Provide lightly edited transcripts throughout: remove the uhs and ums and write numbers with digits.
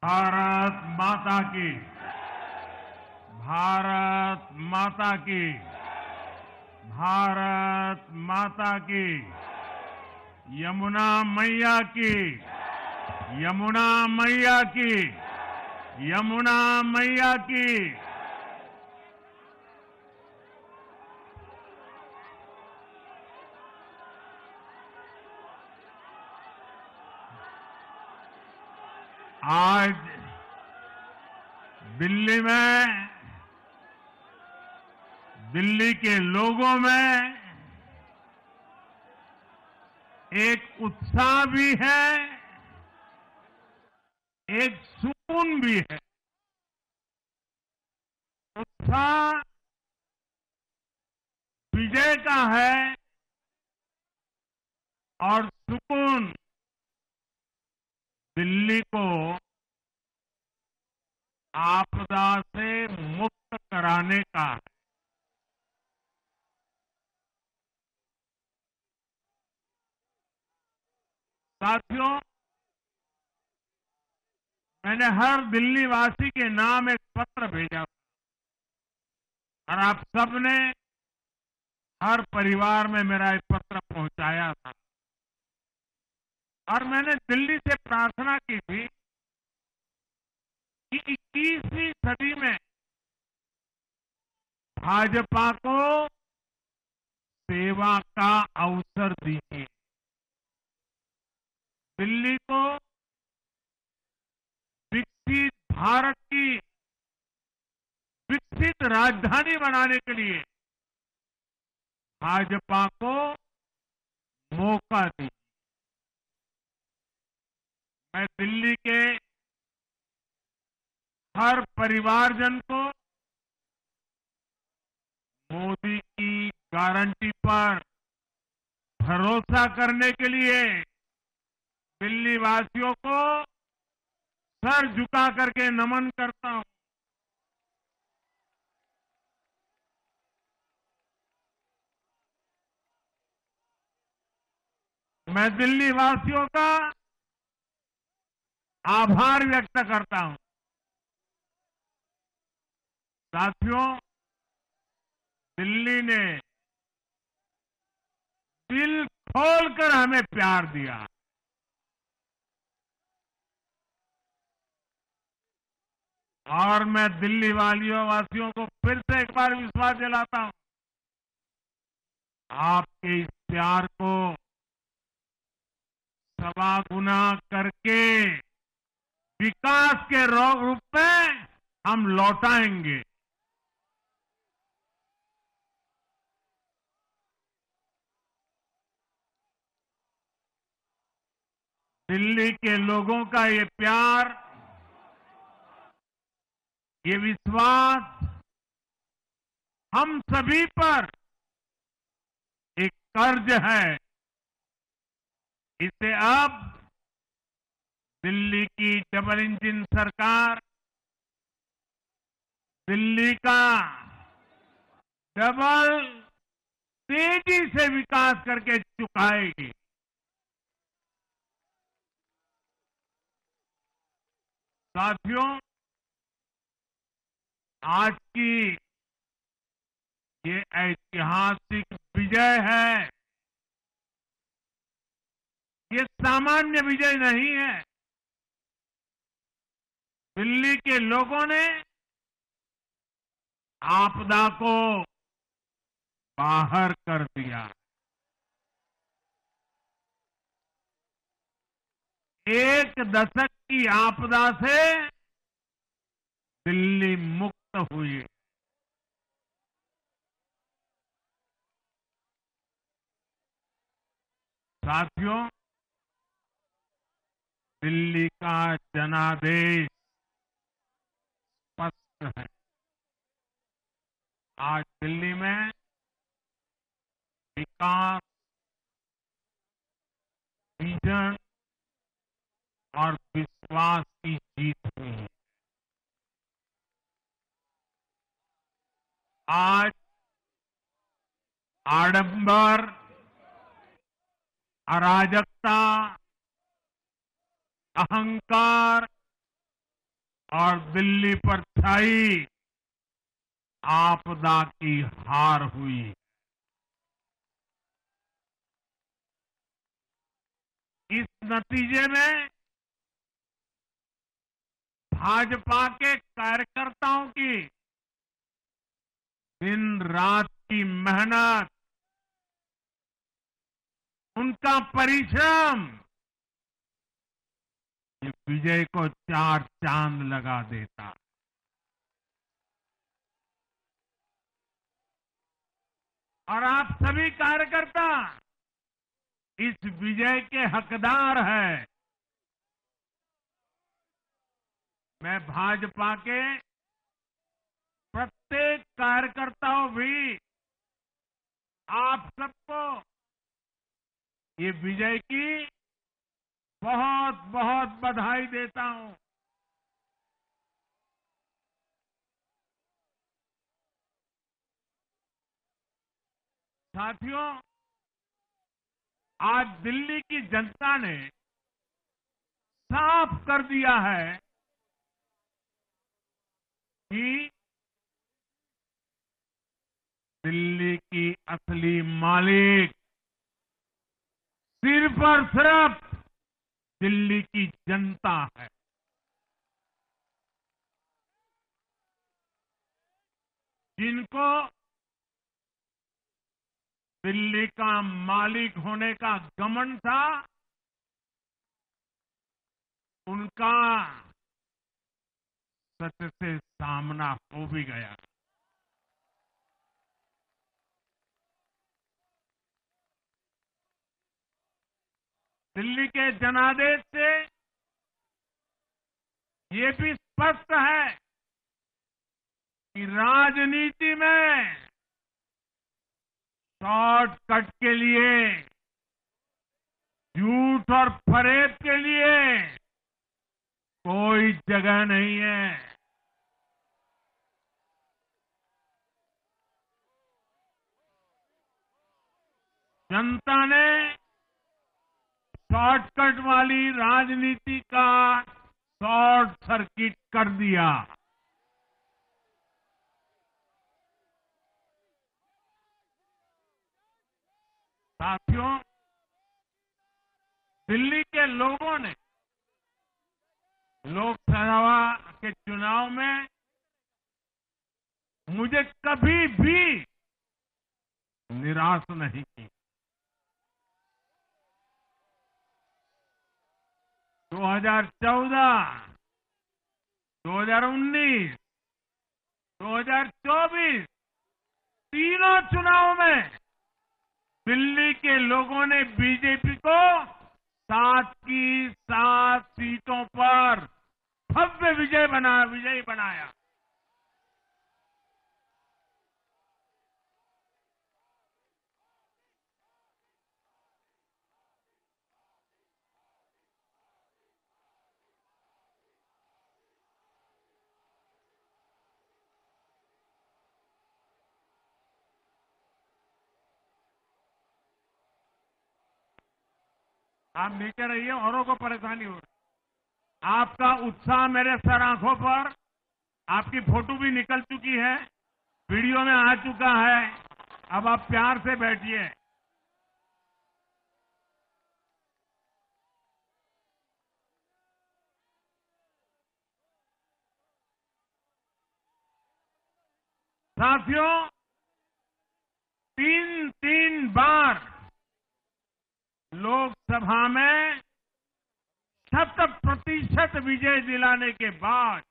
भारत माता की। भारत माता की। भारत माता की। यमुना मैया की। यमुना मैया की। यमुना मैया की। आज दिल्ली में, दिल्ली के लोगों में एक उत्साह भी है, एक सुकून भी है। उत्साह विजय का है और सुकून दिल्ली को आपदा से मुक्त कराने का है। साथियों, मैंने हर दिल्ली वासी के नाम एक पत्र भेजा और आप सबने हर परिवार में मेरा एक पत्र पहुंचाया था। और मैंने दिल्ली से प्रार्थना की थी कि 21वीं सदी में भाजपा को सेवा का अवसर दीजिए। दिल्ली को विकसित भारत की विकसित राजधानी बनाने के लिए भाजपा को मौका दीजिए। मैं दिल्ली के हर परिवारजन को मोदी की गारंटी पर भरोसा करने के लिए दिल्ली वासियों को सर झुका करके नमन करता हूं। मैं दिल्ली वासियों का आभार व्यक्त करता हूं। साथियों, दिल्ली ने दिल खोलकर हमें प्यार दिया। और मैं दिल्ली वासियों को फिर से एक बार विश्वास दिलाता हूं, आपके इस प्यार को सवा गुना करके विकास के रूप में हम लौटाएंगे। दिल्ली के लोगों का ये प्यार, ये विश्वास हम सभी पर एक कर्ज है। इसे अब दिल्ली की डबल इंजन सरकार, दिल्ली का डबल तेजी से विकास करके चुकाएगी। साथियों, आज की ये ऐतिहासिक विजय है। ये सामान्य विजय नहीं है। दिल्ली के लोगों ने आपदा को बाहर कर दिया। एक दशक की आपदा से दिल्ली मुक्त हुई। साथियों, दिल्ली का जनादेश स्पष्ट है। आज दिल्ली में विकास, विजन और विश्वास की जीत हुई है। आज आडंबर, अराजकता, अहंकार और दिल्ली पर छाई आपदा की हार हुई। इस नतीजे में भाजपा के कार्यकर्ताओं की दिन रात की मेहनत, उनका परिश्रम ये विजय को चार चांद लगा देता। और आप सभी कार्यकर्ता इस विजय के हकदार हैं। मैं भाजपा के प्रत्येक कार्यकर्ताओं भी आप सबको ये विजय की बहुत बहुत बधाई देता हूं। साथियों, आज दिल्ली की जनता ने साफ कर दिया है कि दिल्ली की असली मालिक सिर्फ और सिर्फ दिल्ली की जनता है। जिनको दिल्ली का मालिक होने का घमंड था, उनका सच से सामना हो भी गया। दिल्ली के जनादेश से ये भी स्पष्ट है कि राजनीति में शॉर्टकट के लिए, झूठ और फरेब के लिए कोई जगह नहीं है। जनता ने शॉर्टकट वाली राजनीति का शॉर्ट सर्किट कर दिया। साथियों, दिल्ली के लोगों ने लोकसभा के चुनाव में मुझे कभी भी निराश नहीं की। 2014, 2019, 2024 तीनों चुनाव में दिल्ली के लोगों ने बीजेपी को 7 की 7 सीटों पर भव्य विजयी बनाया। आप नीचे रहिए, औरों को परेशानी हो रही। आपका उत्साह मेरे सर आंखों पर, आपकी फोटो भी निकल चुकी है, वीडियो में आ चुका है। अब आप प्यार से बैठिए। साथियों, 3 बार लोकसभा में 100% विजय दिलाने के बाद,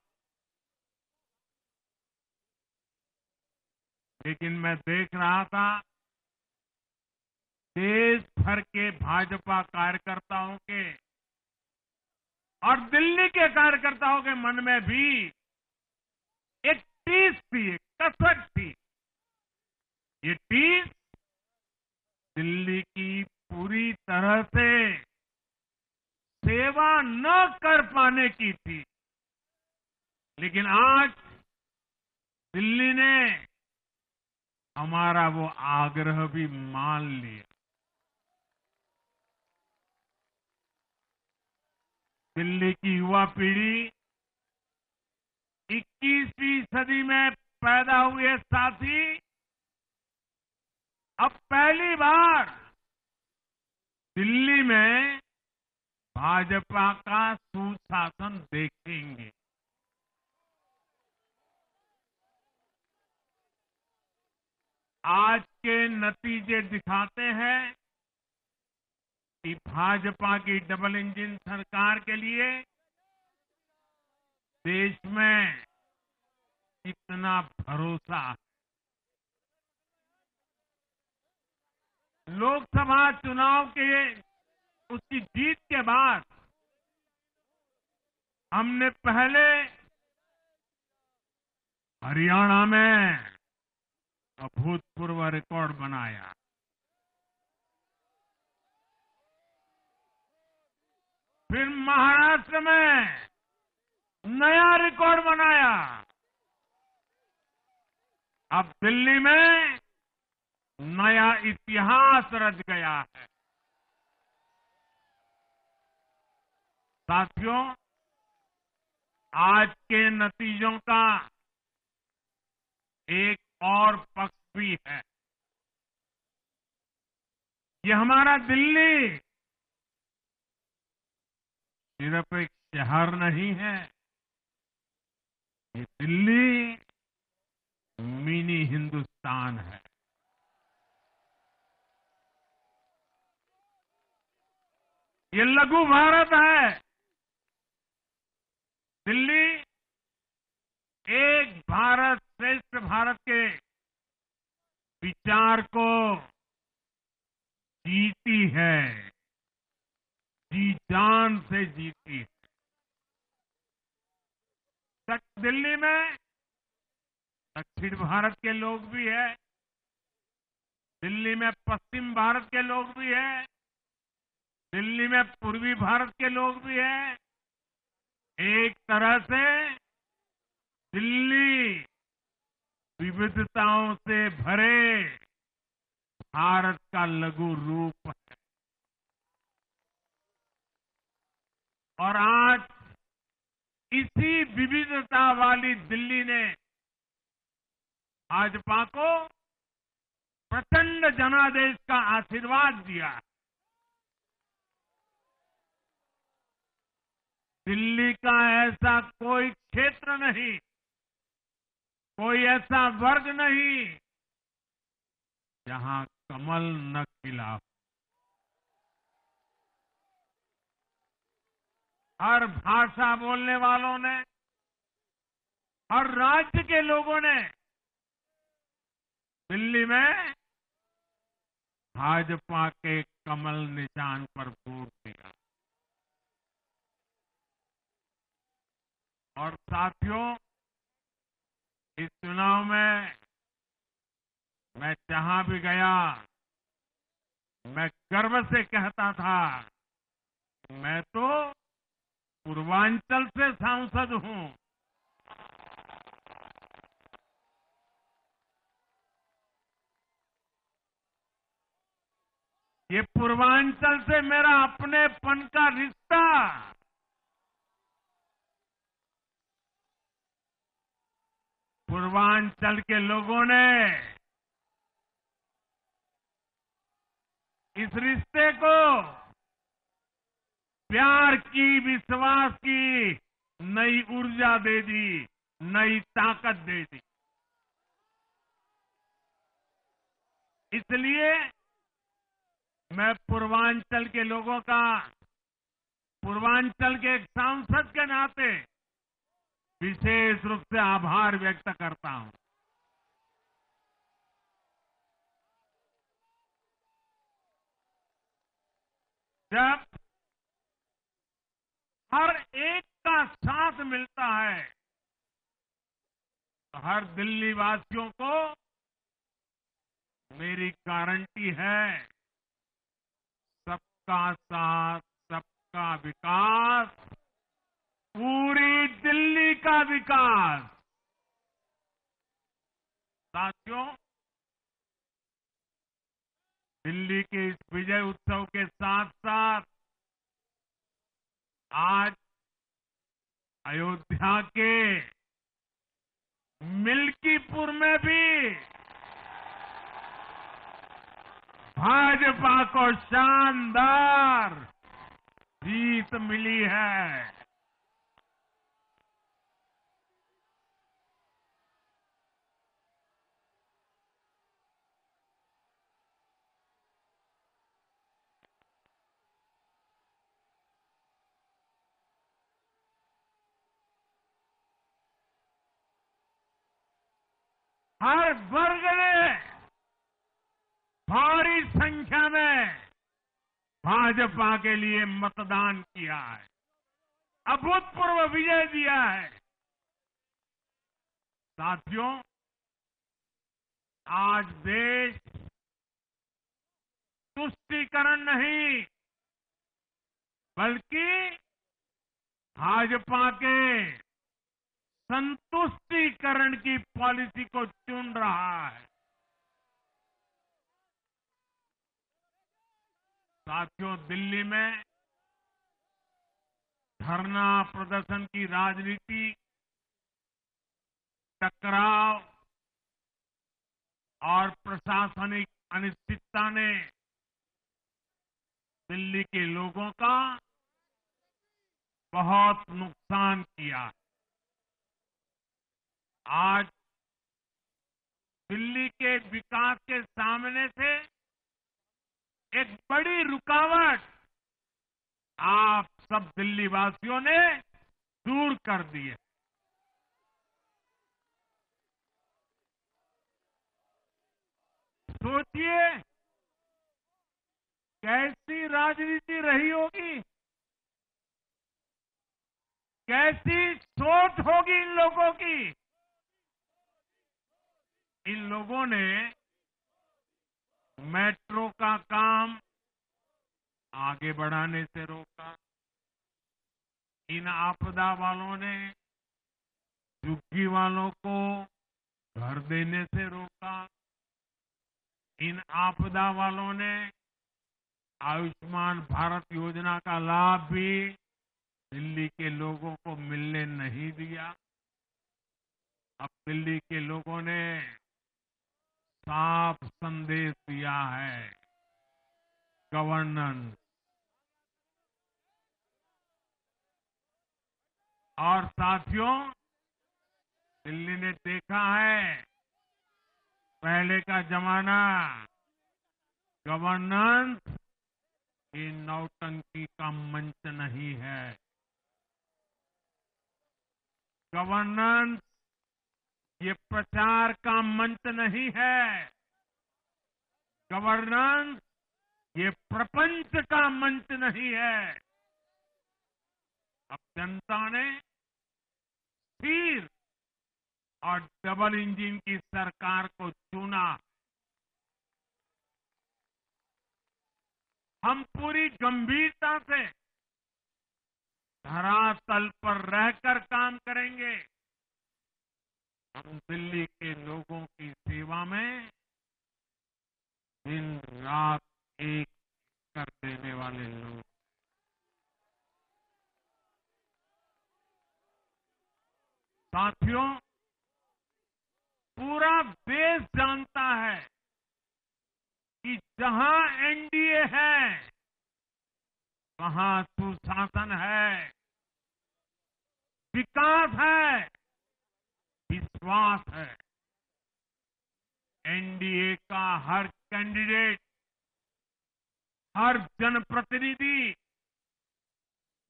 लेकिन मैं देख रहा था देश भर के भाजपा कार्यकर्ताओं के और दिल्ली के कार्यकर्ताओं के मन में भी एक टीस थी, एक कसक थी। ये टीस दिल्ली की पूरी तरह से सेवा न कर पाने की थी। लेकिन आज दिल्ली ने हमारा वो आग्रह भी मान लिया। दिल्ली की युवा पीढ़ी 21वीं सदी में पैदा हुए साथी अब पहली बार दिल्ली में भाजपा का सुशासन देखेंगे। आज के नतीजे दिखाते हैं कि भाजपा की डबल इंजन सरकार के लिए देश में कितना भरोसा है। लोकसभा चुनाव के उसकी जीत के बाद हमने पहले हरियाणा में अभूतपूर्व रिकॉर्ड बनाया, फिर महाराष्ट्र में नया रिकॉर्ड बनाया, अब दिल्ली में नया इतिहास रच गया है। साथियों, आज के नतीजों का एक और पक्ष भी है। ये हमारा दिल्ली सिर्फ एक शहर नहीं है, ये दिल्ली मिनी हिंदुस्तान है। ये लघु भारत है। दिल्ली एक भारत श्रेष्ठ भारत के विचार को जीती है, जी जान से जीती है। दिल्ली में दक्षिण भारत के लोग भी हैं, दिल्ली में पश्चिम भारत के लोग भी हैं, दिल्ली में पूर्वी भारत के लोग भी हैं। एक तरह से दिल्ली विविधताओं से भरे भारत का लघु रूप है। और आज इसी विविधता वाली दिल्ली ने भाजपा को प्रचंड जनादेश का आशीर्वाद दिया है। दिल्ली का ऐसा कोई क्षेत्र नहीं, कोई ऐसा वर्ग नहीं जहां कमल न खिला हो। हर भाषा बोलने वालों ने, हर राज्य के लोगों ने दिल्ली में भाजपा के कमल निशान पर वोट दिया। और साथियों, इस चुनाव में मैं जहां भी गया, मैं गर्व से कहता था, मैं तो पूर्वांचल से सांसद हूं। ये पूर्वांचल से मेरा अपनेपन का रिश्ता, पूर्वांचल के लोगों ने इस रिश्ते को प्यार की, विश्वास की नई ऊर्जा दे दी, नई ताकत दे दी। इसलिए मैं पूर्वांचल के लोगों का, पूर्वांचल के एक सांसद के नाते विशेष रूप से आभार व्यक्त करता हूं। जब हर एक का साथ मिलता है तो हर दिल्ली वासियों को मेरी गारंटी है, सबका साथ, सबका विकास, पूरी दिल्ली का विकास। साथियों, दिल्ली के इस विजय उत्सव के साथ साथ आज अयोध्या के मिल्कीपुर में भी भाजपा को शानदार जीत मिली है। हर वर्ग ने भारी संख्या में भाजपा के लिए मतदान किया है, अभूतपूर्व विजय दिया है। साथियों, आज देश तुष्टीकरण नहीं बल्कि भाजपा के संतुष्टीकरण की पॉलिसी को चुन रहा है। साथियों, दिल्ली में धरना प्रदर्शन की राजनीति, टकराव और प्रशासनिक अनिश्चितता ने दिल्ली के लोगों का बहुत नुकसान किया। आज दिल्ली के विकास के सामने से एक बड़ी रुकावट आप सब दिल्ली वासियों ने दूर कर दी है। सोचिए कैसी राजनीति रही होगी, कैसी सोच होगी इन लोगों की। इन लोगों ने मेट्रो का काम आगे बढ़ाने से रोका। इन आपदा वालों ने झुग्गी वालों को घर देने से रोका। इन आपदा वालों ने आयुष्मान भारत योजना का लाभ भी दिल्ली के लोगों को मिलने नहीं दिया। अब दिल्ली के लोगों ने साफ संदेश दिया है, गवर्नेंस। और साथियों, दिल्ली ने देखा है पहले का जमाना, गवर्नेंस ये नौटंकी का मंच नहीं है। गवर्नेंस ये प्रचार का मंच नहीं है। गवर्नेंस ये प्रपंच का मंच नहीं है। अब जनता ने स्थिर और डबल इंजन की सरकार को चुना। हम पूरी गंभीरता से धरातल पर रहकर काम करेंगे। हम दिल्ली के लोगों की सेवा में दिन रात एक कर देने वाले लोग। साथियों, पूरा देश जानता है कि जहां एनडीए है वहां सुशासन है, विकास है, विश्वास है। एनडीए का हर कैंडिडेट, हर जनप्रतिनिधि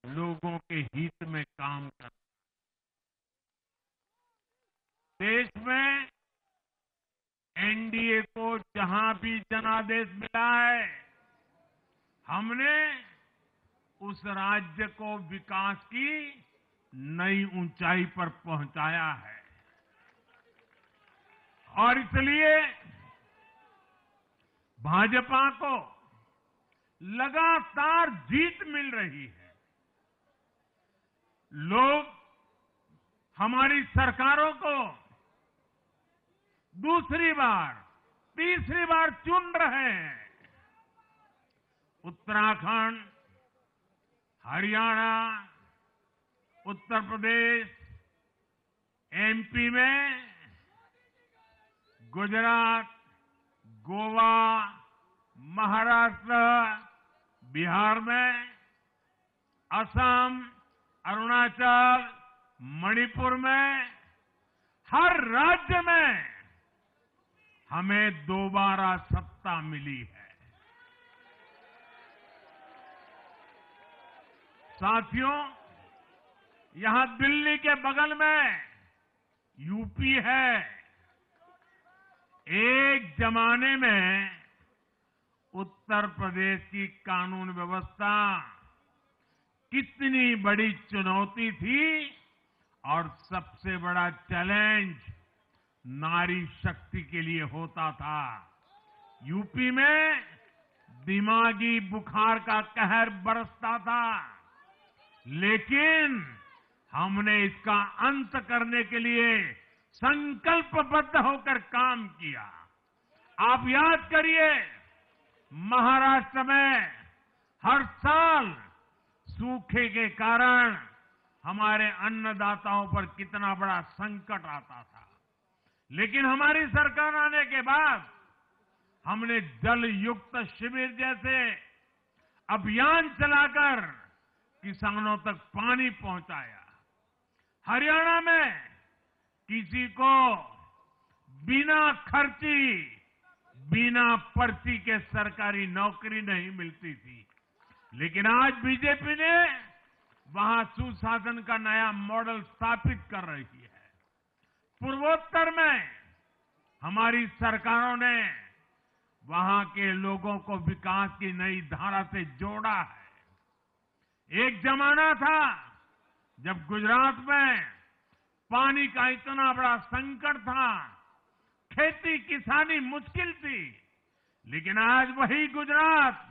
लोगों के हित में काम करता है। देश में एनडीए को जहां भी जनादेश मिला है, हमने उस राज्य को विकास की नई ऊंचाई पर पहुंचाया है। और इसलिए भाजपा को लगातार जीत मिल रही है। लोग हमारी सरकारों को दूसरी बार, तीसरी बार चुन रहे हैं। उत्तराखंड, हरियाणा, उत्तर प्रदेश, एमपी में गुजरात, गोवा, महाराष्ट्र, बिहार में, असम, अरुणाचल, मणिपुर में, हर राज्य में हमें दोबारा सत्ता मिली है। साथियों, यहां दिल्ली के बगल में यूपी है। एक जमाने में उत्तर प्रदेश की कानून व्यवस्था कितनी बड़ी चुनौती थी और सबसे बड़ा चैलेंज नारी शक्ति के लिए होता था। यूपी में दिमागी बुखार का कहर बरसता था, लेकिन हमने इसका अंत करने के लिए संकल्पबद्ध होकर काम किया। आप याद करिए, महाराष्ट्र में हर साल सूखे के कारण हमारे अन्नदाताओं पर कितना बड़ा संकट आता था, लेकिन हमारी सरकार आने के बाद हमने जल युक्त शिविर जैसे अभियान चलाकर किसानों तक पानी पहुंचाया। हरियाणा में किसी को बिना खर्ची, बिना पर्ची के सरकारी नौकरी नहीं मिलती थी, लेकिन आज बीजेपी ने वहां सुशासन का नया मॉडल स्थापित कर रही है। पूर्वोत्तर में हमारी सरकारों ने वहां के लोगों को विकास की नई धारा से जोड़ा है। एक जमाना था जब गुजरात में पानी का इतना बड़ा संकट था, खेती किसानी मुश्किल थी, लेकिन आज वही गुजरात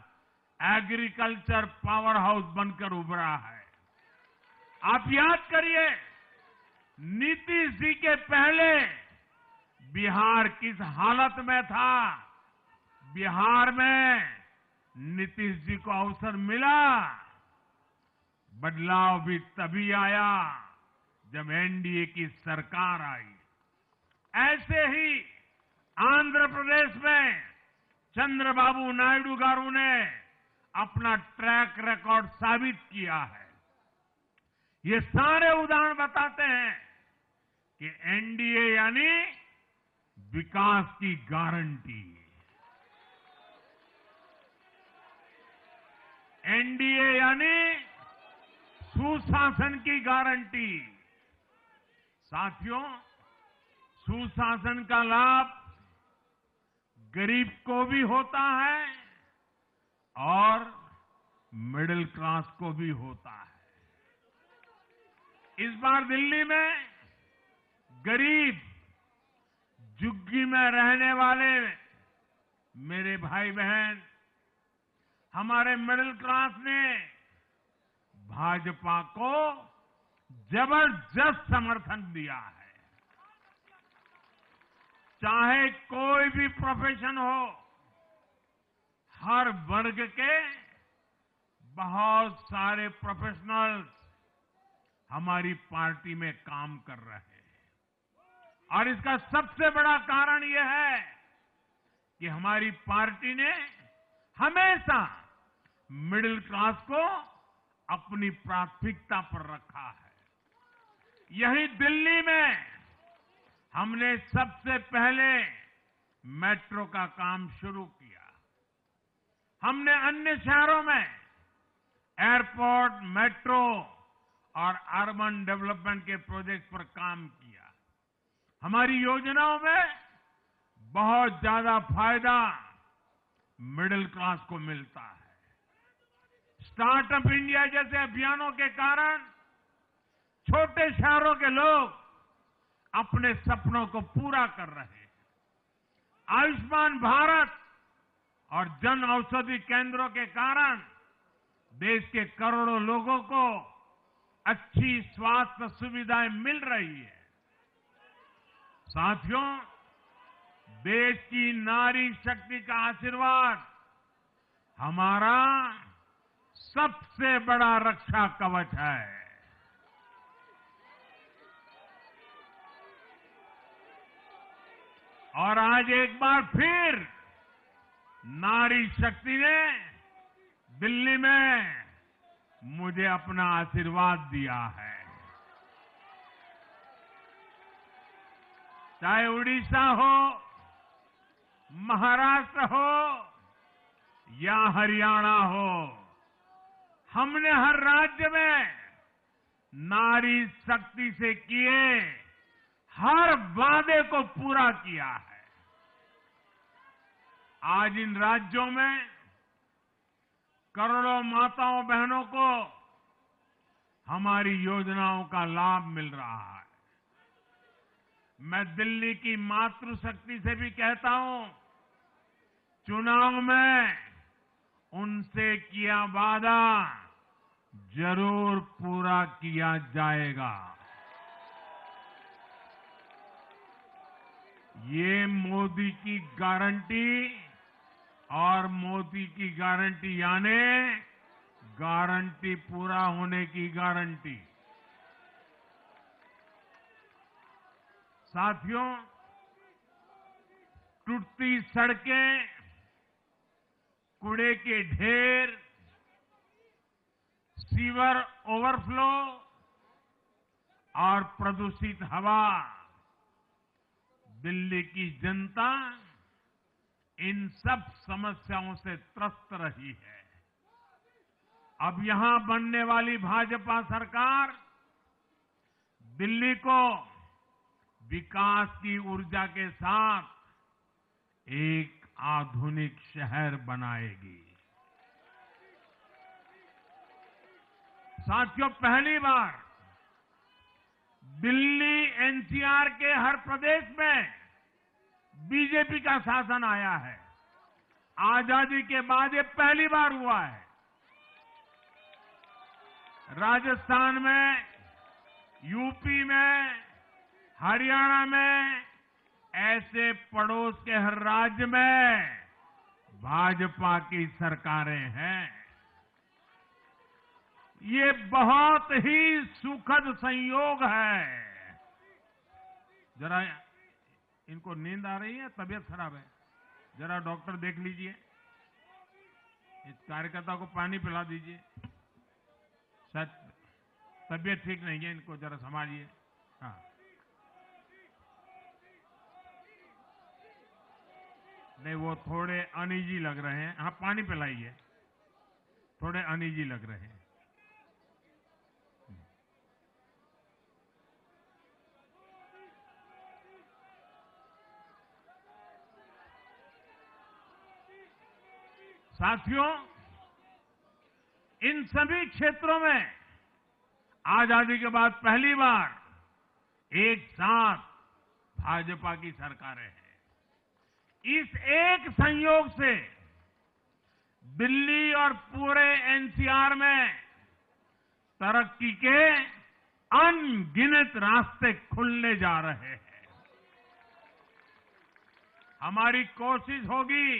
एग्रीकल्चर पावर हाउस बनकर उभरा है। आप याद करिए, नीतीश जी के पहले बिहार किस हालत में था। बिहार में नीतीश जी को अवसर मिला। बदलाव भी तभी आया जब एनडीए की सरकार आई। ऐसे ही आंध्र प्रदेश में चंद्रबाबू नायडू गारू ने अपना ट्रैक रिकॉर्ड साबित किया है। ये सारे उदाहरण बताते हैं कि एनडीए यानी विकास की गारंटी। एनडीए यानी सुशासन की गारंटी। साथियों, सुशासन का लाभ गरीब को भी होता है और मिडिल क्लास को भी होता है। इस बार दिल्ली में गरीब, झुग्गी में रहने वाले मेरे भाई बहन, हमारे मिडिल क्लास ने भाजपा को जबरदस्त समर्थन दिया है। चाहे कोई भी प्रोफेशन हो, हर वर्ग के बहुत सारे प्रोफेशनल्स हमारी पार्टी में काम कर रहे हैं। और इसका सबसे बड़ा कारण यह है कि हमारी पार्टी ने हमेशा मिडिल क्लास को अपनी प्राथमिकता पर रखा है। यही दिल्ली में हमने सबसे पहले मेट्रो का काम शुरू किया। हमने अन्य शहरों में एयरपोर्ट, मेट्रो और अर्बन डेवलपमेंट के प्रोजेक्ट पर काम किया। हमारी योजनाओं में बहुत ज्यादा फायदा मिडिल क्लास को मिलता है। स्टार्टअप इंडिया जैसे अभियानों के कारण छोटे शहरों के लोग अपने सपनों को पूरा कर रहे हैं। आयुष्मान भारत और जन औषधि केंद्रों के कारण देश के करोड़ों लोगों को अच्छी स्वास्थ्य सुविधाएं मिल रही है। साथियों, देश की नारी शक्ति का आशीर्वाद हमारा सबसे बड़ा रक्षा कवच है। और आज एक बार फिर नारी शक्ति ने दिल्ली में मुझे अपना आशीर्वाद दिया है। चाहे उड़ीसा हो, महाराष्ट्र हो या हरियाणा हो, हमने हर राज्य में नारी शक्ति से किए हर वादे को पूरा किया है। आज इन राज्यों में करोड़ों माताओं बहनों को हमारी योजनाओं का लाभ मिल रहा है। मैं दिल्ली की मातृशक्ति से भी कहता हूं, चुनाव में उनसे किया वादा जरूर पूरा किया जाएगा। ये मोदी की गारंटी और मोदी की गारंटी यानी गारंटी पूरा होने की गारंटी। साथियों, टूटती सड़कें, कूड़े के ढेर, सीवर ओवरफ्लो और प्रदूषित हवा, दिल्ली की जनता इन सब समस्याओं से त्रस्त रही है। अब यहां बनने वाली भाजपा सरकार दिल्ली को विकास की ऊर्जा के साथ एक आधुनिक शहर बनाएगी। साथियों, पहली बार दिल्ली एनसीआर के हर प्रदेश में बीजेपी का शासन आया है। आजादी के बाद ये पहली बार हुआ है। राजस्थान में, यूपी में, हरियाणा में, ऐसे पड़ोस के हर राज्य में भाजपा की सरकारें हैं। ये बहुत ही सुखद संयोग है। जरा इनको नींद आ रही है, तबीयत खराब है, जरा डॉक्टर देख लीजिए। इस कार्यकर्ता को पानी पिला दीजिए, शायद तबीयत ठीक नहीं है, इनको जरा संभालिए। हाँ, नहीं, वो थोड़े अनईजी लग रहे हैं। हाँ, पानी पिलाइए, थोड़े अनईजी लग रहे हैं। साथियों, इन सभी क्षेत्रों में आजादी के बाद पहली बार एक साथ भाजपा की सरकारें हैं। इस एक संयोग से दिल्ली और पूरे एनसीआर में तरक्की के अनगिनत रास्ते खुलने जा रहे हैं। हमारी कोशिश होगी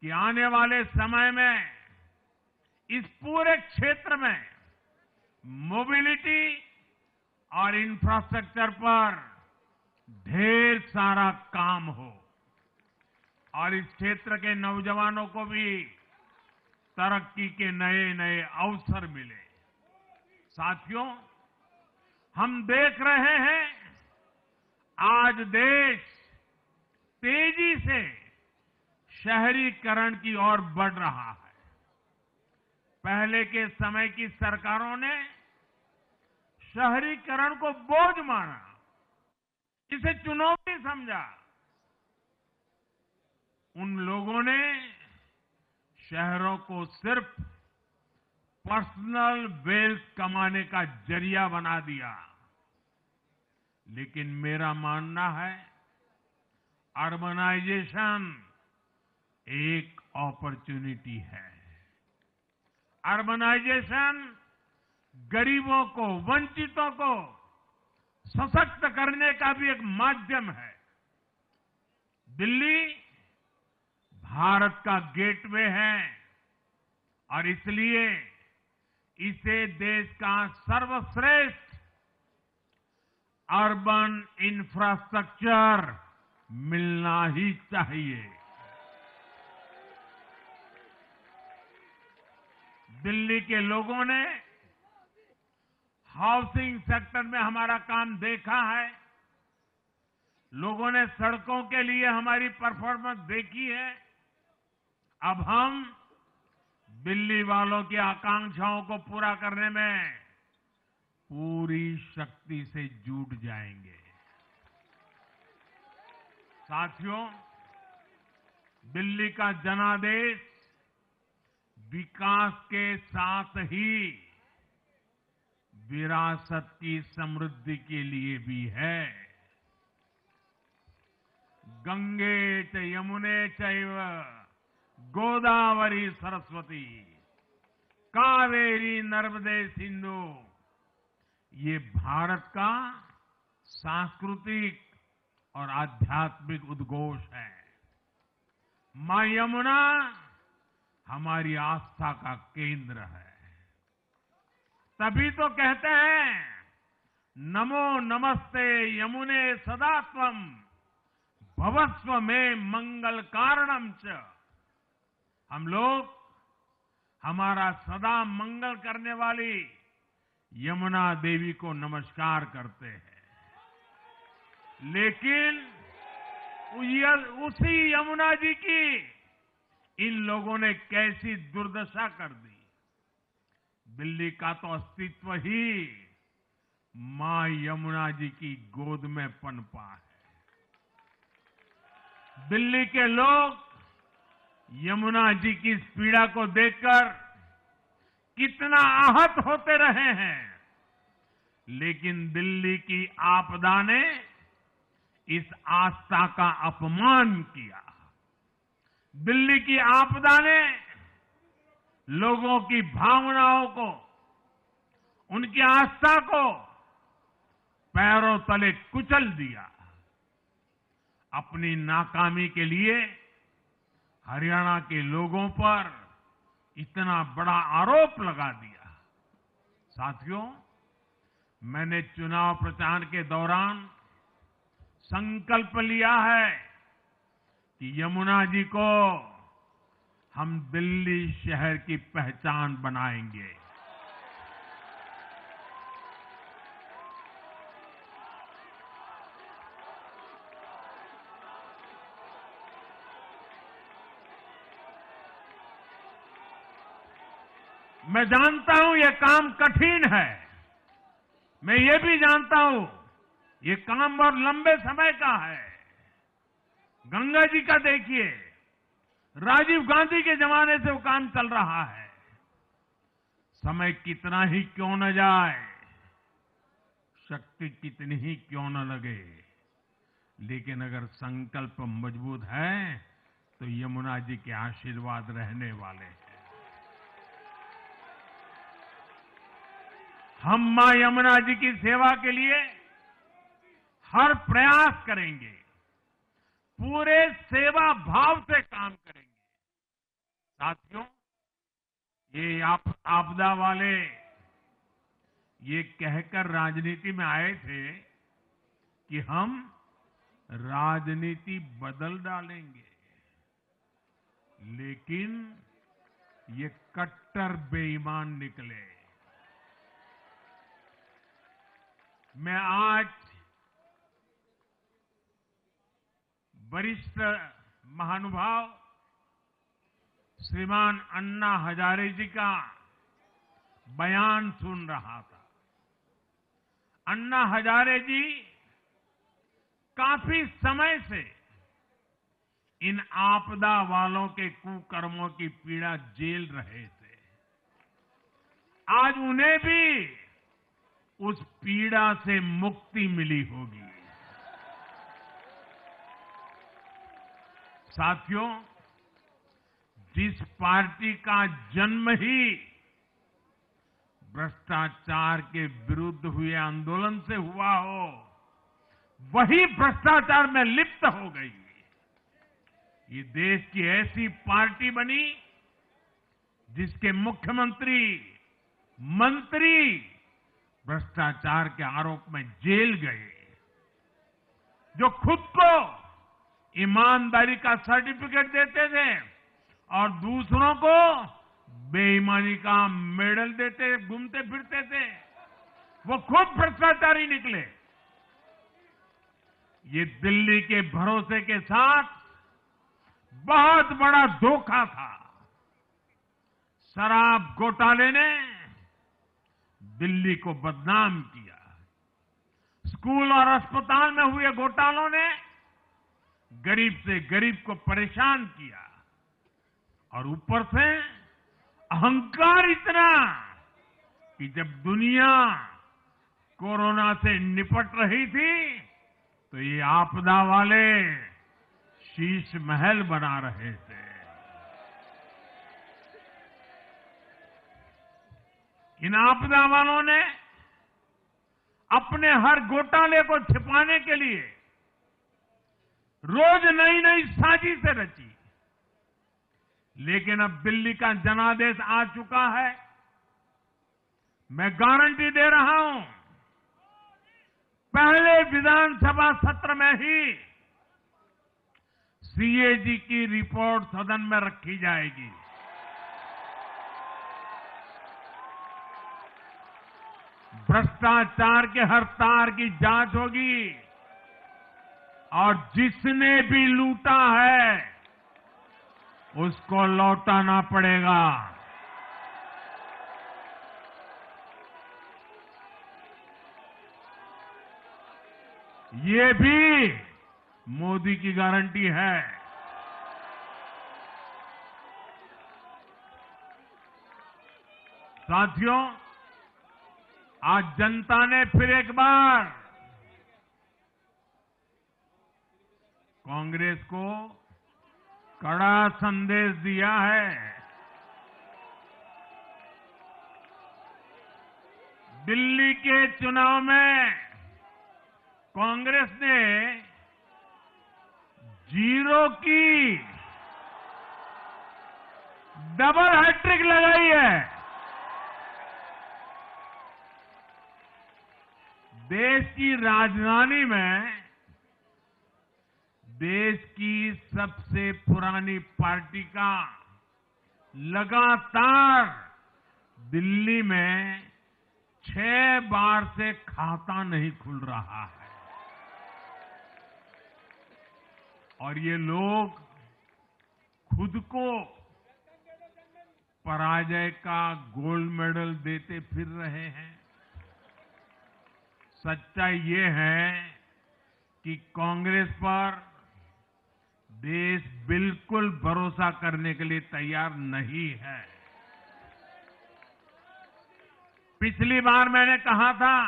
कि आने वाले समय में इस पूरे क्षेत्र में मोबिलिटी और इंफ्रास्ट्रक्चर पर ढेर सारा काम हो और इस क्षेत्र के नौजवानों को भी तरक्की के नए नए अवसर मिले। साथियों, हम देख रहे हैं आज देश तेजी से शहरीकरण की ओर बढ़ रहा है। पहले के समय की सरकारों ने शहरीकरण को बोझ माना, इसे चुनौती समझा। उन लोगों ने शहरों को सिर्फ पर्सनल वेल्थ कमाने का जरिया बना दिया। लेकिन मेरा मानना है, अर्बनाइजेशन एक अपॉर्चुनिटी है। अर्बनाइजेशन गरीबों को, वंचितों को सशक्त करने का भी एक माध्यम है। दिल्ली भारत का गेटवे है और इसलिए इसे देश का सर्वश्रेष्ठ अर्बन इंफ्रास्ट्रक्चर मिलना ही चाहिए। दिल्ली के लोगों ने हाउसिंग सेक्टर में हमारा काम देखा है। लोगों ने सड़कों के लिए हमारी परफॉर्मेंस देखी है। अब हम दिल्ली वालों की आकांक्षाओं को पूरा करने में पूरी शक्ति से जुट जाएंगे। साथियों, दिल्ली का जनादेश विकास के साथ ही विरासत की समृद्धि के लिए भी है। गंगे च यमुने चैव गोदावरी सरस्वती कावेरी नर्मदे सिंधु, ये भारत का सांस्कृतिक और आध्यात्मिक उद्घोष है। मां यमुना हमारी आस्था का केंद्र है। तभी तो कहते हैं, नमो नमस्ते यमुने सदा त्वं भवस्व में मंगल कारणम च। हम लोग हमारा सदा मंगल करने वाली यमुना देवी को नमस्कार करते हैं। लेकिन उसी यमुना जी की इन लोगों ने कैसी दुर्दशा कर दी। दिल्ली का तो अस्तित्व ही मां यमुना जी की गोद में पनपा है। दिल्ली के लोग यमुना जी की इस पीड़ा को देखकर कितना आहत होते रहे हैं, लेकिन दिल्ली की आपदा ने इस आस्था का अपमान किया। दिल्ली की आपदा ने लोगों की भावनाओं को, उनकी आस्था को पैरों तले कुचल दिया। अपनी नाकामी के लिए हरियाणा के लोगों पर इतना बड़ा आरोप लगा दिया। साथियों, मैंने चुनाव प्रचार के दौरान संकल्प लिया है कि यमुना जी को हम दिल्ली शहर की पहचान बनाएंगे। मैं जानता हूं ये काम कठिन है। मैं ये भी जानता हूं ये काम बहुत लंबे समय का है। गंगा जी का देखिए, राजीव गांधी के जमाने से वो काम चल रहा है। समय कितना ही क्यों न जाए, शक्ति कितनी ही क्यों न लगे, लेकिन अगर संकल्प मजबूत है तो यमुना जी के आशीर्वाद रहने वाले हैं। हम मां यमुना जी की सेवा के लिए हर प्रयास करेंगे, पूरे सेवा भाव से काम करेंगे। साथियों, ये आपदा वाले ये कहकर राजनीति में आए थे कि हम राजनीति बदल डालेंगे, लेकिन ये कट्टर बेईमान निकले। मैं आज वरिष्ठ महानुभाव श्रीमान अन्ना हजारे जी का बयान सुन रहा था। अन्ना हजारे जी काफी समय से इन आपदा वालों के कुकर्मों की पीड़ा झेल रहे थे। आज उन्हें भी उस पीड़ा से मुक्ति मिली होगी। साथियों, जिस पार्टी का जन्म ही भ्रष्टाचार के विरुद्ध हुए आंदोलन से हुआ हो, वही भ्रष्टाचार में लिप्त हो गई। ये देश की ऐसी पार्टी बनी जिसके मुख्यमंत्री, मंत्री भ्रष्टाचार के आरोप में जेल गए, जो खुद को ईमानदारी का सर्टिफिकेट देते थे और दूसरों को बेईमानी का मेडल देते घूमते फिरते थे। वो खुद भ्रष्टाचारी निकले। ये दिल्ली के भरोसे के साथ बहुत बड़ा धोखा था। शराब घोटाले ने दिल्ली को बदनाम किया। स्कूल और अस्पताल में हुए घोटालों ने गरीब से गरीब को परेशान किया और ऊपर से अहंकार इतना कि जब दुनिया कोरोना से निपट रही थी तो ये आपदा वाले शीश महल बना रहे थे। इन आपदा वालों ने अपने हर घोटाले को छिपाने के लिए रोज नई नई साजिशें रची। लेकिन अब दिल्ली का जनादेश आ चुका है। मैं गारंटी दे रहा हूं, पहले विधानसभा सत्र में ही सीएजी की रिपोर्ट सदन में रखी जाएगी। भ्रष्टाचार के हर तार की जांच होगी और जिसने भी लूटा है उसको लौटाना पड़ेगा। ये भी मोदी की गारंटी है। साथियों, आज जनता ने फिर एक बार कांग्रेस को कड़ा संदेश दिया है। दिल्ली के चुनाव में कांग्रेस ने 0 की डबल हैट्रिक लगाई है। देश की राजधानी में देश की सबसे पुरानी पार्टी का लगातार दिल्ली में 6 बार से खाता नहीं खुल रहा है और ये लोग खुद को पराजय का गोल्ड मेडल देते फिर रहे हैं। सच्चाई ये है कि कांग्रेस पर देश बिल्कुल भरोसा करने के लिए तैयार नहीं है। पिछली बार मैंने कहा था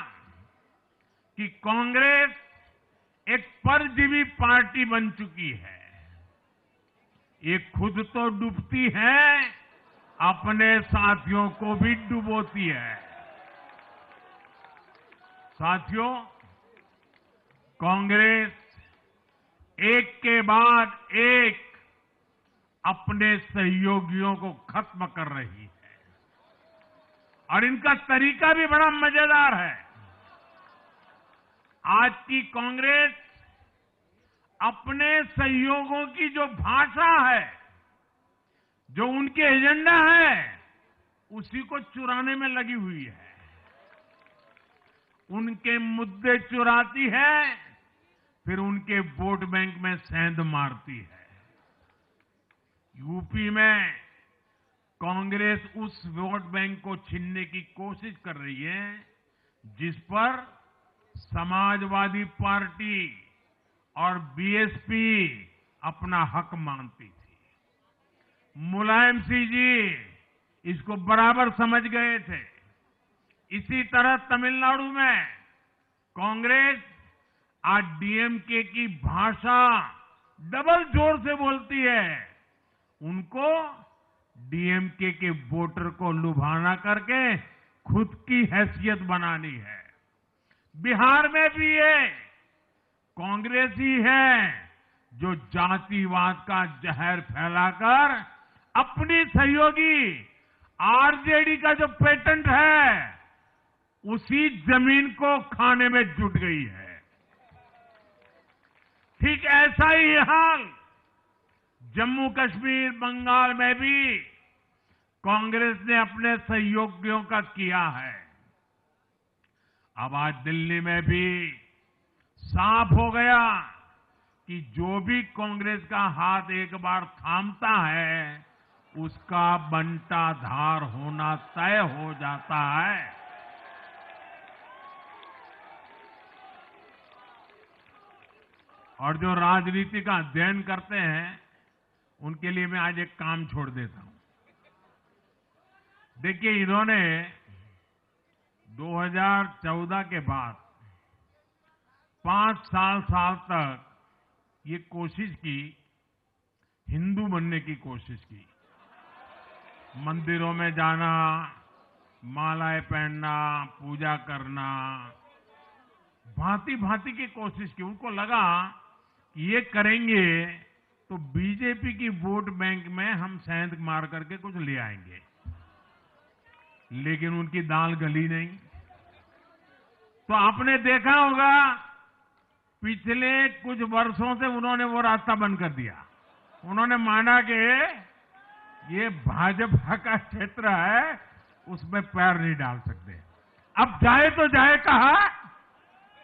कि कांग्रेस एक परजीवी पार्टी बन चुकी है। ये खुद तो डूबती है, अपने साथियों को भी डुबोती है। साथियों, कांग्रेस एक के बाद एक अपने सहयोगियों को खत्म कर रही है और इनका तरीका भी बड़ा मजेदार है। आज की कांग्रेस अपने सहयोगियों की जो भाषा है, जो उनके एजेंडा है, उसी को चुराने में लगी हुई है। उनके मुद्दे चुराती है, फिर उनके वोट बैंक में सेंध मारती है। यूपी में कांग्रेस उस वोट बैंक को छीनने की कोशिश कर रही है जिस पर समाजवादी पार्टी और बीएसपी अपना हक मानती थी। मुलायम सिंह जी इसको बराबर समझ गए थे। इसी तरह तमिलनाडु में कांग्रेस आज डीएमके की भाषा डबल जोर से बोलती है। उनको डीएमके के वोटर को लुभाना करके खुद की हैसियत बनानी है। बिहार में भी ये कांग्रेस ही है जो जातिवाद का जहर फैलाकर अपनी सहयोगी आरजेडी का जो पेटेंट है उसी जमीन को खाने में जुट गई है। ठीक ऐसा ही हाल जम्मू कश्मीर, बंगाल में भी कांग्रेस ने अपने सहयोगियों का किया है। अब आज दिल्ली में भी साफ हो गया कि जो भी कांग्रेस का हाथ एक बार थामता है, उसका बंटाधार होना तय हो जाता है। और जो राजनीति का अध्ययन करते हैं, उनके लिए मैं आज एक काम छोड़ देता हूं। देखिए, इन्होंने 2014 के बाद 5 साल तक ये कोशिश की, हिंदू बनने की कोशिश की। मंदिरों में जाना, मालाएं पहनना, पूजा करना, भांति भांति की कोशिश की। उनको लगा कि ये करेंगे तो बीजेपी की वोट बैंक में हम सेंध मार करके कुछ ले आएंगे, लेकिन उनकी दाल गली नहीं। तो आपने देखा होगा, पिछले कुछ वर्षों से उन्होंने वो रास्ता बंद कर दिया। उन्होंने माना कि ये भाजपा का क्षेत्र है, उसमें पैर नहीं डाल सकते। अब जाए तो जाए कहा,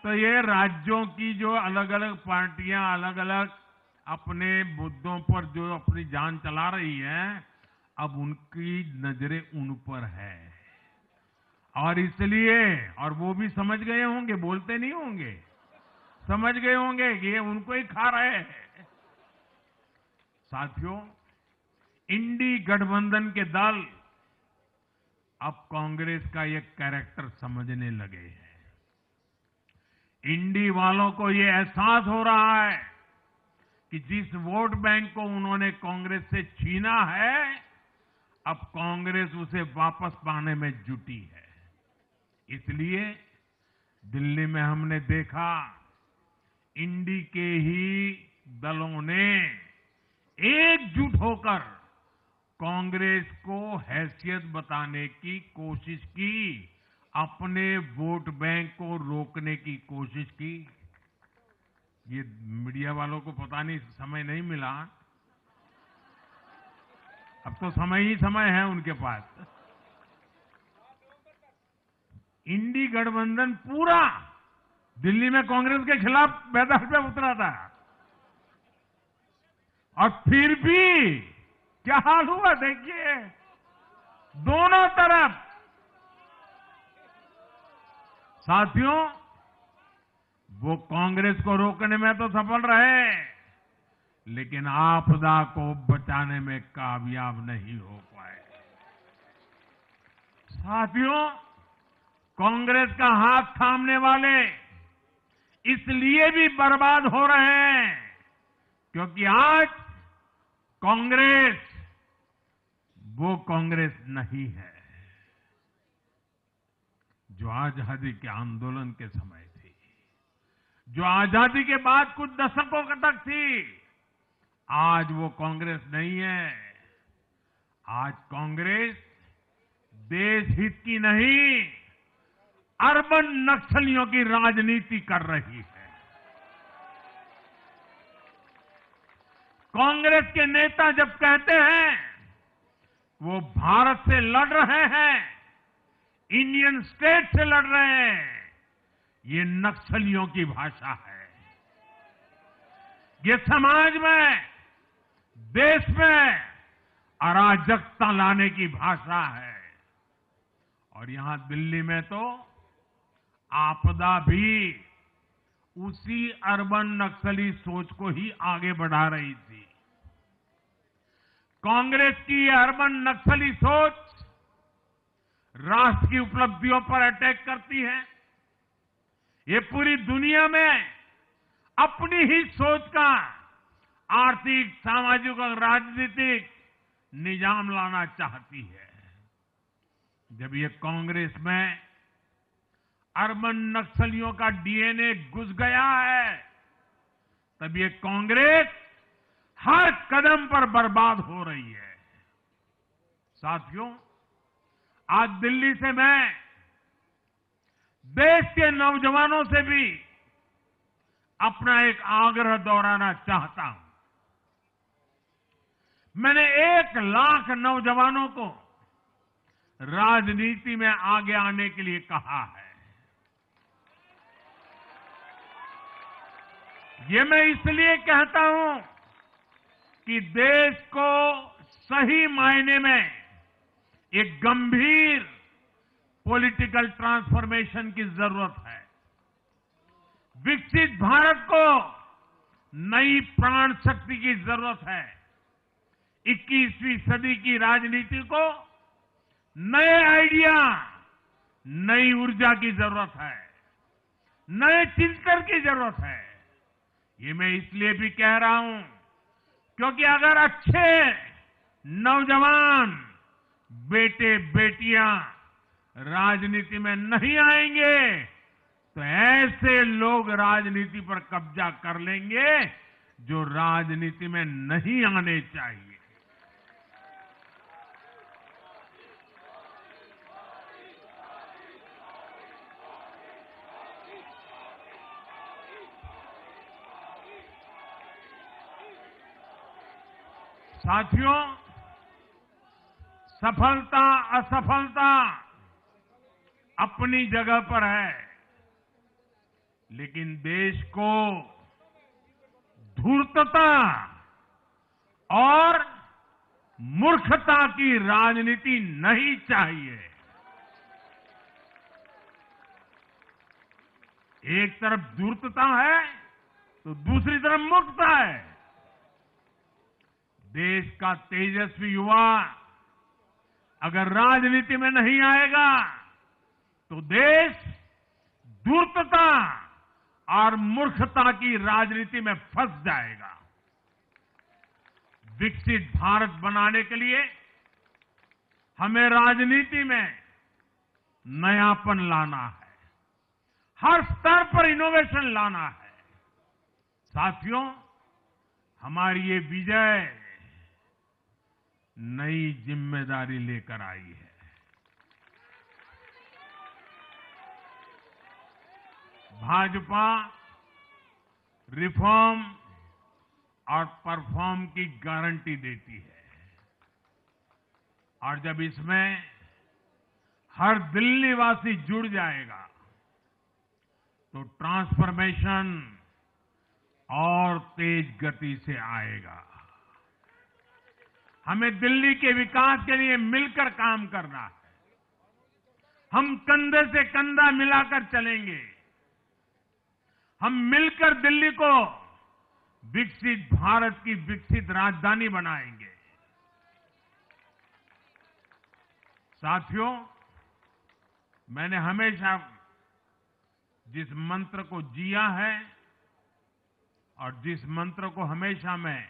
तो ये राज्यों की जो अलग अलग पार्टियां अलग अलग अपने मुद्दों पर जो अपनी जान चला रही हैं, अब उनकी नजरें उन पर है। और इसलिए, और वो भी समझ गए होंगे, बोलते नहीं होंगे, समझ गए होंगे कि ये उनको ही खा रहे हैं। साथियों, इंडी गठबंधन के दल अब कांग्रेस का ये कैरेक्टर समझने लगे हैं। इंडी वालों को ये एहसास हो रहा है कि जिस वोट बैंक को उन्होंने कांग्रेस से छीना है, अब कांग्रेस उसे वापस पाने में जुटी है। इसलिए दिल्ली में हमने देखा, इंडी के ही दलों ने एकजुट होकर कांग्रेस को हैसियत बताने की कोशिश की, अपने वोट बैंक को रोकने की कोशिश की। ये मीडिया वालों को पता नहीं, समय नहीं मिला। अब तो समय ही समय है उनके पास। इंडी गठबंधन पूरा दिल्ली में कांग्रेस के खिलाफ मैदान पे उतरा था, और फिर भी क्या हाल हुआ देखिए, दोनों तरफ। साथियों, वो कांग्रेस को रोकने में तो सफल रहे, लेकिन आपदा को बचाने में कामयाब नहीं हो पाए। साथियों, कांग्रेस का हाथ थामने वाले इसलिए भी बर्बाद हो रहे हैं क्योंकि आज कांग्रेस वो कांग्रेस नहीं है जो आजादी के आंदोलन के समय थी, जो आजादी के बाद कुछ दशकों तक थी। आज वो कांग्रेस नहीं है। आज कांग्रेस देश हित की नहीं, अर्बन नक्सलियों की राजनीति कर रही है। कांग्रेस के नेता जब कहते हैं वो भारत से लड़ रहे हैं, इंडियन स्टेट से लड़ रहे हैं, ये नक्सलियों की भाषा है। ये समाज में, देश में अराजकता लाने की भाषा है। और यहां दिल्ली में तो आपदा भी उसी अर्बन नक्सली सोच को ही आगे बढ़ा रही थी। कांग्रेस की अर्बन नक्सली सोच राष्ट्र की उपलब्धियों पर अटैक करती है। ये पूरी दुनिया में अपनी ही सोच का आर्थिक, सामाजिक और राजनीतिक निजाम लाना चाहती है। जब ये कांग्रेस में अर्बन नक्सलियों का डीएनए घुस गया है, तब ये कांग्रेस हर कदम पर बर्बाद हो रही है। साथियों, आज दिल्ली से मैं देश के नौजवानों से भी अपना एक आग्रह दोहराना चाहता हूं। मैंने 1 लाख नौजवानों को राजनीति में आगे आने के लिए कहा है। ये मैं इसलिए कहता हूं कि देश को सही मायने में एक गंभीर पॉलिटिकल ट्रांसफॉर्मेशन की जरूरत है। विकसित भारत को नई प्राण शक्ति की जरूरत है। 21वीं सदी की राजनीति को नए आइडिया, नई ऊर्जा की जरूरत है, नए चिंतन की जरूरत है। ये मैं इसलिए भी कह रहा हूं क्योंकि अगर अच्छे नौजवान बेटे बेटियां राजनीति में नहीं आएंगे तो ऐसे लोग राजनीति पर कब्जा कर लेंगे जो राजनीति में नहीं आने चाहिए। साथियों, सफलता असफलता अपनी जगह पर है, लेकिन देश को धूर्तता और मूर्खता की राजनीति नहीं चाहिए। एक तरफ धूर्तता है तो दूसरी तरफ मूर्खता है। देश का तेजस्वी युवा अगर राजनीति में नहीं आएगा तो देश धूर्तता और मूर्खता की राजनीति में फंस जाएगा। विकसित भारत बनाने के लिए हमें राजनीति में नयापन लाना है, हर स्तर पर इनोवेशन लाना है। साथियों, हमारी ये विजय नई जिम्मेदारी लेकर आई है। भाजपा रिफॉर्म और परफॉर्म की गारंटी देती है और जब इसमें हर दिल्ली वासी जुड़ जाएगा तो ट्रांसफॉर्मेशन और तेज गति से आएगा। हमें दिल्ली के विकास के लिए मिलकर काम करना है। हम कंधे से कंधा मिलाकर चलेंगे। हम मिलकर दिल्ली को विकसित भारत की विकसित राजधानी बनाएंगे। साथियों, मैंने हमेशा जिस मंत्र को जिया है और जिस मंत्र को हमेशा मैं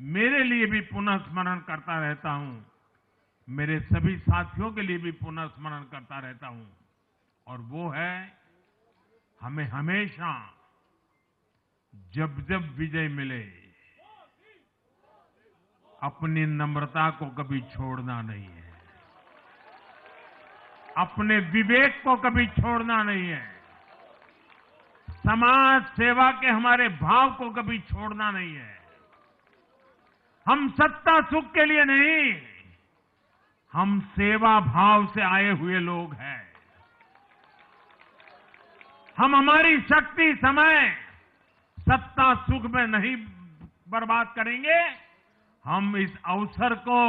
मेरे लिए भी पुनः स्मरण करता रहता हूं, मेरे सभी साथियों के लिए भी पुनः स्मरण करता रहता हूं, और वो है हमें हमेशा जब जब विजय मिले अपनी नम्रता को कभी छोड़ना नहीं है, अपने विवेक को कभी छोड़ना नहीं है, समाज सेवा के हमारे भाव को कभी छोड़ना नहीं है। हम सत्ता सुख के लिए नहीं, हम सेवा भाव से आए हुए लोग हैं। हम हमारी शक्ति समय सत्ता सुख में नहीं बर्बाद करेंगे, हम इस अवसर को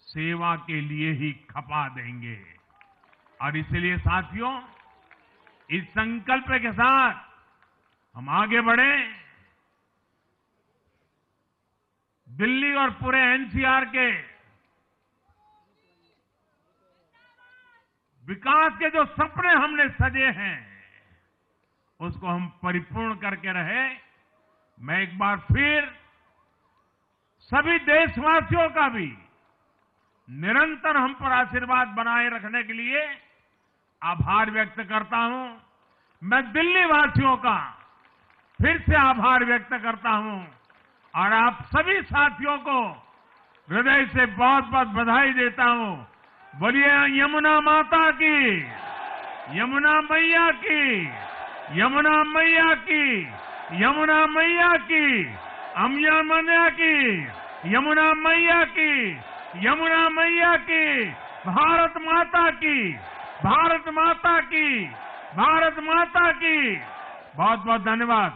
सेवा के लिए ही खपा देंगे। और इसलिए साथियों, इस संकल्प के साथ हम आगे बढ़े। दिल्ली और पूरे एनसीआर के विकास के जो सपने हमने सजे हैं उसको हम परिपूर्ण करके रहे। मैं एक बार फिर सभी देशवासियों का भी निरंतर हम पर आशीर्वाद बनाए रखने के लिए आभार व्यक्त करता हूं। मैं दिल्ली वासियों का फिर से आभार व्यक्त करता हूं और आप सभी साथियों को हृदय से बहुत बहुत बधाई देता हूं। बोलिए यमुना माता की, यमुना मैया की, यमुना मैया की, यमुना मैया की, अम्बिया मैया की, यमुना मैया की, यमुना मैया की, भारत माता की, भारत माता की, भारत माता की। बहुत बहुत धन्यवाद।